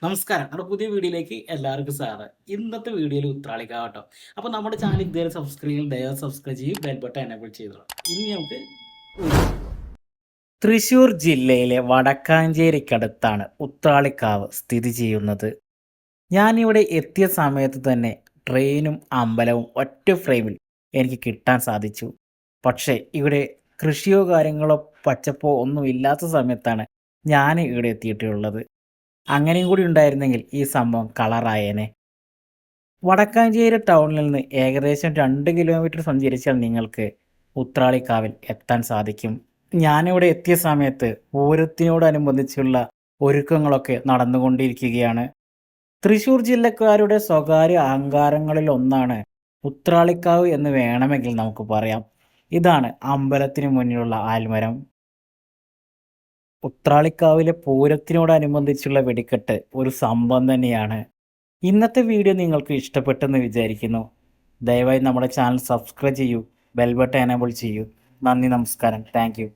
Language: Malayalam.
നമസ്കാരം. നമ്മുടെ പുതിയ വീഡിയോയിലേക്ക് എല്ലാവർക്കും സ്വാഗതം. ഇന്നത്തെ വീഡിയോയിൽ ഉത്രാളിക്കാവ് കേട്ടോ. അപ്പോൾ നമ്മുടെ ചാനൽ ഇതുവരെ ദയവായി സബ്സ്ക്രൈബ് ചെയ്യും, ബെൽ ബട്ടൺ എനേബിൾ ചെയ്തോളാം. ഇനി നമുക്ക് തൃശ്ശൂർ ജില്ലയിലെ വടക്കാഞ്ചേരിക്കടുത്താണ് ഉത്രാളിക്കാവ് സ്ഥിതി ചെയ്യുന്നത്. ഞാനിവിടെ എത്തിയ സമയത്ത് തന്നെ ട്രെയിനും അമ്പലവും ഒറ്റ ഫ്രെയിമിൽ എനിക്ക് കിട്ടാൻ സാധിച്ചു. പക്ഷേ ഇവിടെ കൃഷിയോ കാര്യങ്ങളോ പച്ചപ്പോ ഒന്നും ഇല്ലാത്ത സമയത്താണ് ഞാൻ ഇവിടെ എത്തിയിട്ടുള്ളത്. അങ്ങനെയും കൂടി ഉണ്ടായിരുന്നെങ്കിൽ ഈ സംഭവം കളറായേനെ. വടക്കാഞ്ചേരി ടൗണിൽ നിന്ന് ഏകദേശം 2 കിലോമീറ്റർ സഞ്ചരിച്ചാൽ നിങ്ങൾക്ക് ഉത്രാളിക്കാവിൽ എത്താൻ സാധിക്കും. ഞാനിവിടെ എത്തിയ സമയത്ത് പൂരത്തിനോടനുബന്ധിച്ചുള്ള ഒരുക്കങ്ങളൊക്കെ നടന്നുകൊണ്ടിരിക്കുകയാണ്. തൃശ്ശൂർ ജില്ലക്കാരുടെ സ്വകാര്യ അഹങ്കാരങ്ങളിൽ ഒന്നാണ് ഉത്രാളിക്കാവ് എന്ന് വേണമെങ്കിൽ നമുക്ക് പറയാം. ഇതാണ് അമ്പലത്തിന് മുന്നിലുള്ള ആൽമരം. ഉത്രാളിക്കാവിലെ പൂരത്തിനോടനുബന്ധിച്ചുള്ള വെടിക്കെട്ട് ഒരു സംഭവം തന്നെയാണ്. ഇന്നത്തെ വീഡിയോ നിങ്ങൾക്ക് ഇഷ്ടപ്പെട്ടെന്ന് വിചാരിക്കുന്നു. ദയവായി നമ്മുടെ ചാനൽ സബ്സ്ക്രൈബ് ചെയ്യൂ, ബെൽ ബട്ടൺ എനേബിൾ ചെയ്യൂ. നന്ദി, നമസ്കാരം, താങ്ക് യു.